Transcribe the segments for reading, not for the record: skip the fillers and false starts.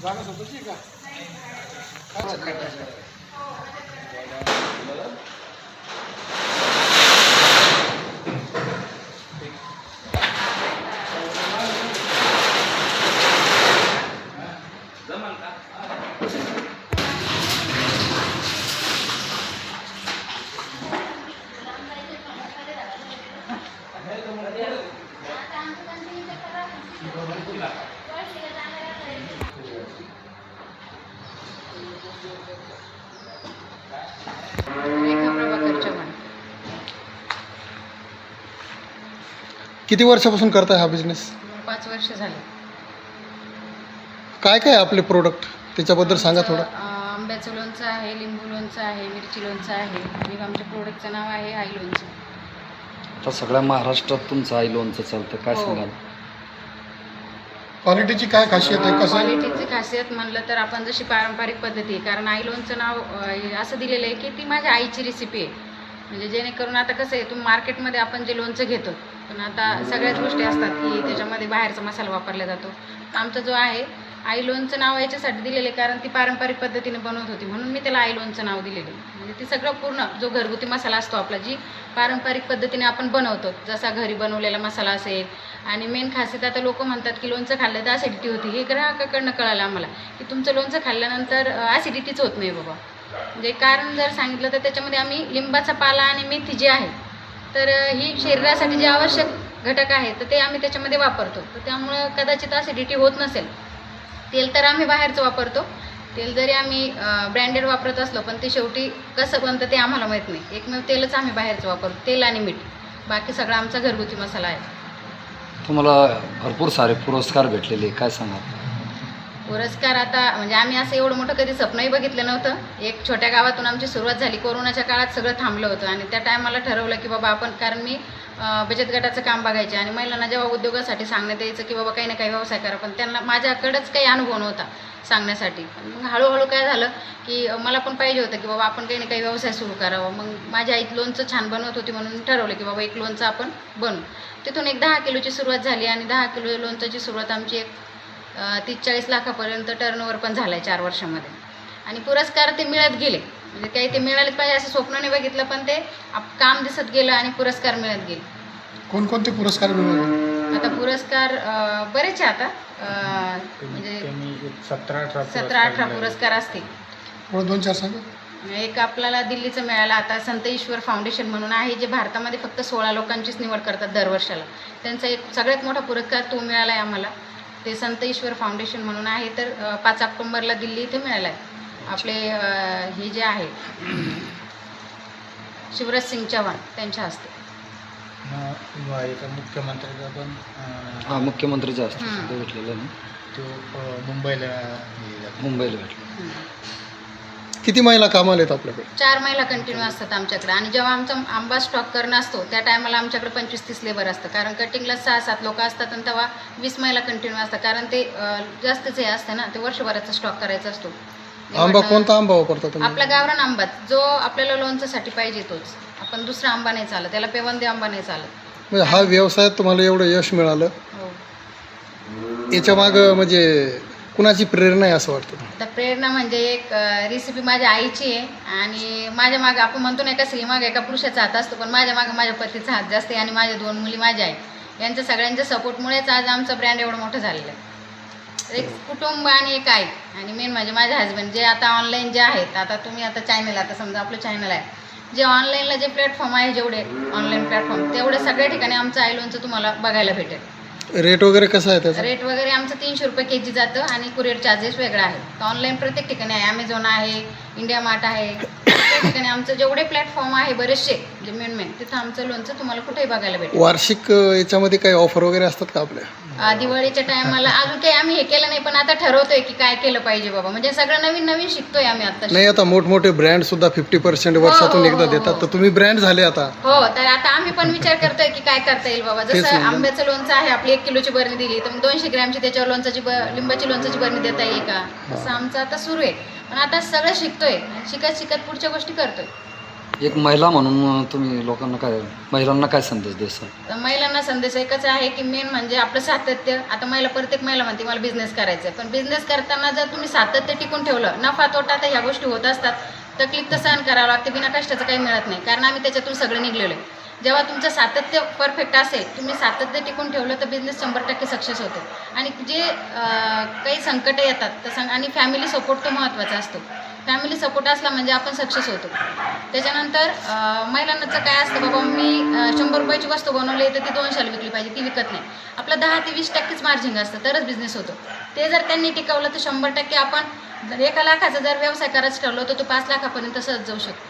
जागा स्वतःची का? रेखा प्रभाकर चव्हाण. किती वर्षापासून करताय हा बिझनेस? 5 वर्ष झाले. काय काय आपले प्रोडक्ट त्याच्याबद्दल सांगा थोडं. आंब्याचं लोणचं आहे, लिंबू लोणचं आहे, मिरची लोणचं आहे आणि आमच्या प्रोडक्टचं नाव आहे आई लोणचं. आता सगळ्या महाराष्ट्रात तुमचं आई लोणचं चालतं, काय हो. सांगाल? क्वालिटीची काय खासियत आहे? कसं आहे? क्वालिटीची खासियत म्हणलं तर आपण जशी पारंपरिक पद्धती आहे, कारण आई लोणचं नाव असं दिलेलं आहे की ती माझ्या आईची रेसिपी आहे. म्हणजे जेणेकरून आता कसं आहे, तुम्ही मार्केटमध्ये आपण जे लोणचं घेतो, पण आता सगळ्याच गोष्टी असतात की त्याच्यामध्ये बाहेरचा मसाला वापरला जातो. आमचा जो आहे आई लोणचं नाव याच्यासाठी दिलेलं आहे कारण ती पारंपरिक पद्धतीने बनवत होती, म्हणून मी त्याला आई लोणचं नाव दिलेलं आहे. म्हणजे ती सगळं पूर्ण जो घरगुती मसाला असतो आपला, जी पारंपरिक पद्धतीने आपण बनवतो, जसा घरी बनवलेला मसाला असेल. आणि मेन खासियत, आता लोक म्हणतात की लोणचं खाल्लं तर ॲसिडिटी होती. हे ग्राहकाकडनं कळालं आम्हाला की तुमचं लोणचं खाल्ल्यानंतर ॲसिडिटीच होत नाही बाबा. म्हणजे कारण जर सांगितलं तर त्याच्यामध्ये आम्ही लिंबाचा पाला आणि मेथी जी आहे, तर ही शरीरासाठी जे आवश्यक घटक आहे तर ते आम्ही त्याच्यामध्ये वापरतो. तर त्यामुळं कदाचित ॲसिडिटी होत नसेल. तेल तर आम्ही बाहेरचं वापरतो. तेल जरी आम्ही ब्रँडेड वापरत असलो, पण ते शेवटी कसं बनतं ते आम्हाला माहीत नाही. एकमेव तेलच आम्ही बाहेरचं वापरतो, तेल आणि मीठ. बाकी सगळा आमचा घरगुती मसाला आहे. तुम्हाला भरपूर सारे पुरस्कार भेटलेले, काय सांगाल? पुरस्कार आता म्हणजे आम्ही असं एवढं मोठं कधी स्वप्नही बघितलं नव्हतं. एक छोट्या गावातून आमची सुरुवात झाली. कोरोनाच्या काळात सगळं थांबलं होतं आणि त्या टायमाला ठरवलं की बाबा आपण, कारण मी बचत गटाचं काम बघायचे आणि महिलांना जेव्हा उद्योगासाठी सांगण्यात यायचं की बाबा काही ना काही व्यवसाय करा, पण त्यांना माझ्याकडंच काही अनुभव नव्हता सांगण्यासाठी. मग हळूहळू काय झालं की मला पण पाहिजे होतं की बाबा आपण काही ना काही व्यवसाय सुरू करावा. मग माझी आई लोणचं छान बनवत होती, म्हणून ठरवलं की बाबा एक लोणचं आपण बनवू. तिथून एक 10 किलोची सुरुवात झाली आणि 10 किलो लोणच्याची सुरुवात आमची एक 30-40 लाखापर्यंत टर्नओव्हर पण झाला आहे 4 वर्षामध्ये. आणि पुरस्कार ते मिळत गेले. म्हणजे काही ते मिळालेच पाहिजे असं स्वप्नाने बघितलं, पण ते काम दिसत गेलं आणि पुरस्कार मिळत गेले. कोणकोणते पुरस्कार मिळवले? आता पुरस्कार बरेच आहे. आता म्हणजे 17-18 पुरस्कार असतील. थोडं 2-4 सांगा. एक आपल्याला दिल्लीचं मिळालं. आता संत ईश्वर फाउंडेशन म्हणून आहे, जे भारतामध्ये फक्त 16 लोकांचीच निवड करतात दरवर्षाला. त्यांचा एक सगळ्यात मोठा पुरस्कार तो मिळाला आहे आम्हाला. ते संत ईश्वर फाउंडेशन म्हणून आहे. तर 5 ऑक्टोबरला दिल्ली इथे मिळालं आहे. आपले हे जे आहे शिवराज सिंग चौहान त्यांच्या हस्ते. मुख्यमंत्र्याचा पण हां, मुख्यमंत्रीचं असतं ते भेटलेलं ना, तो मुंबईला भेटलं. किती महिला कामाला आहेत आपल्याकडे? 4 महिला कंटिन्यू असतात आमच्याकडे. आणि जेव्हा आमचा आंबा स्टॉक करणं असतो त्या टायमाला आमच्याकडे 25-30 लेबर असतं. कारण कटिंगला 6-7 लोक असतात आणि तेव्हा 20 महिला कंटिन्यू असतात. कारण ते जास्तच हे असतं ना, ते वर्षभराचा स्टॉक करायचा असतो. आंबा कोणता आंबा वापरता तुम्ही? आपला गावरान आंबाच, जो आपल्याला लोणच्यासाठी पाहिजे तोच. आपण दुसरा आंबा नाही चालत, त्याला पेवंदी आंबा नाही चालत. म्हणजे हा व्यवसायात तुम्हाला एवढं यश मिळालं, हो. याच्या मागं म्हणजे कुणाची प्रेरणा आहे असं वाटतं? तर प्रेरणा म्हणजे एक रेसिपी माझ्या आईची आहे. आणि माझ्या मागं आपण म्हणतो ना, एका स्त्रीमागं एका पुरुषाचा हात असतो, पण माझ्या मागं माझ्या पतीचा हात जास्त आहे. आणि माझ्या 2 मुली माझ्या आहेत. यांच्या सगळ्यांच्या सपोर्टमुळेच आज आमचा ब्रँड एवढं मोठं झालेलं आहे. एक कुटुंब आणि एक आई. आणि मेन म्हणजे माझे हजबंड, जे आता ऑनलाईन जे आहेत. आता तुम्ही आता चॅनल, आता समजा आपलं चॅनल आहे, जे ऑनलाईनला जे प्लॅटफॉर्म आहे, जेवढे ऑनलाईन प्लॅटफॉर्म, तेवढे सगळ्या ठिकाणी आमचं आई लोणचं तुम्हाला बघायला भेटेल. रेट वगैरे कसं आहे त्याचा? रेट वगैरे आमचं 300 रुपये केजी जातं आणि कुरिअर चार्जेस वेगळा आहे. तर ऑनलाईन प्रत्येक ठिकाणी आहे. ॲमेझॉन आहे, इंडिया मार्ट आहे. प्रत्येक ठिकाणी आमचं जेवढे प्लॅटफॉर्म आहे बरेचसे, जे मेन तिथं आमचं लोणचं तुम्हाला कुठेही बघायला भेटेल. वार्षिक याच्यामध्ये काही ऑफर वगैरे असतात का आपल्या? दिवाळीच्या टायमाला अजून काही आम्ही हे केलं नाही, पण आता ठरवतोय की काय केलं पाहिजे बाबा. म्हणजे सगळं नवीन नवीन शिकतोय आम्ही आता. नाही, आता मोठमोठे ब्रँड सुद्धा 50% वर्षातून एकदा देतात, तर तुम्ही ब्रँड झाले आता. हो, तर आता आम्ही पण विचार करतोय की काय करता येईल बाबा. जसं आंब्याचं लोणचं आहे, आपली 1 किलोची बरणी दिली तर मग 200 ग्रॅमची त्याच्यावर लिंबाची लोणच्याची बरणी देता येईल का, असं आमचं आता सुरू आहे. पण आता सगळं शिकतोय आणि शिकत शिकत पुढच्या गोष्टी करतोय. एक महिला म्हणून तुम्ही लोकांना काय महिलांना काय संदेश द्याल? तर महिलांना संदेश एकच आहे की मेन म्हणजे आपलं सातत्य. आता प्रत्येक महिला म्हणते मला बिझनेस करायचा आहे, पण बिझनेस करताना जर तुम्ही सातत्य टिकून ठेवलं, नफा तोटा तर ह्या गोष्टी होत असतात, तकलीफ तर सहन करावं लागते, बिना कष्टाचं काही मिळत नाही, कारण आम्ही त्याच्यातून सगळे निघलेलो आहे. जेव्हा तुमचं सातत्य परफेक्ट असेल, तुम्ही सातत्य टिकून ठेवलं तर बिझनेस 100% सक्सेस होतो. आणि जे काही संकट येतात तर आणि फॅमिली सपोर्ट तो महत्त्वाचा असतो. फॅमिली सपोर्ट असला म्हणजे आपण सक्सेस होतो. त्याच्यानंतर महिलांचं काय असतं, बाबा मी 100 रुपयाची वस्तू बनवली तर ती 200ला विकली पाहिजे, ती विकत नाही. आपलं 10 ते 20% मार्जिन असतं, तरच बिझनेस होतो. ते जर त्यांनी टिकवलं तर 100% आपण 1 लाखाचा जर व्यवसाय करायचं ठरवलं तर तो 5 लाखापर्यंत सहज जाऊ शकतो.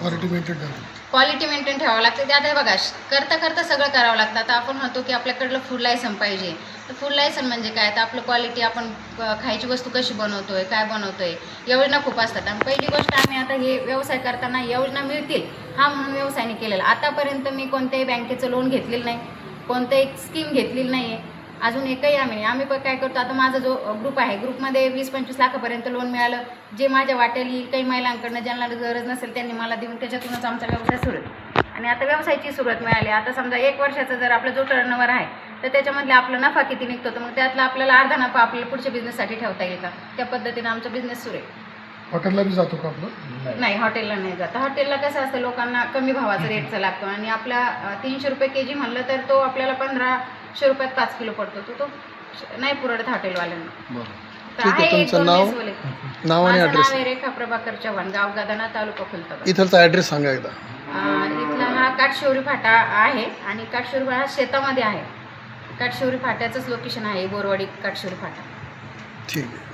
क्वालिटी मेंटेन ठेवावं लागते. ते आता बघा, करता करता सगळं करावं लागतं. आता आपण म्हणतो की आपल्याकडलं फूड लायसन पाहिजे, तर फूड लायसन म्हणजे काय, तर आपलं क्वालिटी, आपण खायची वस्तू कशी बनवतोय, काय बनवतोय, योजना खूप असतात. आणि पहिली गोष्ट, आम्ही आता हे व्यवसाय करताना योजना मिळतील हा म्हणून व्यवसायाने केलेला. आतापर्यंत मी कोणत्याही बँकेचं लोन घेतलेलं नाही, कोणत्याही स्कीम घेतलेली नाही आहे, अजून एकही आम्ही पण काय करतो, आता माझा जो ग्रुप आहे, ग्रुपमध्ये 20-25 लाखापर्यंत लोन मिळालं. जे माझ्या वाटेल येईल काही महिलांकडनं ज्यांना गरज नसेल त्यांनी मला देऊन त्याच्यातूनच आमचा व्यवसाय सुरू आहे. आणि आता व्यवसायाची सुरुवात मिळाली. आता समजा 1 वर्षाचा जर आपला जो टर्नओव्हर आहे तर त्याच्यामधले आपला नफा किती निघतो, तर मग त्यातला आपल्याला अर्धा नफा आपल्याला पुढच्या बिझनेससाठी ठेवता येईल का, त्या पद्धतीनं आमचा बिझनेस सुरू आहे. हॉटेलला बी जातो का आपलं? नाही, हॉटेलला नाही जात. हॉटेलला कसं असतं, लोकांना कमी भावाचा रेटचा लागतो आणि आपला 300 रुपये KG म्हणलं तर तो आपल्याला 1500 रुपयात 5 किलो पडतो. तो नाही पुरवत हॉटेलवाल्यांना. बरं. तर ठीक आहे, आहे तुमचं नाव आणि माझं ॲड्रेस? नाव आहे रेखा प्रभाकर चव्हाण, गाव गदाना, तालुका खुलताबाद. इथलचा ॲड्रेस सांगा एकदा. इथला हा काटशिवरी फाटा आहे आणि काटशिवरी फाटा शेतामध्ये आहे. काटशिवरी फाट्याचंच लोकेशन आहे, बोरवाडी काटशिवरी फाटा. ठीक आहे.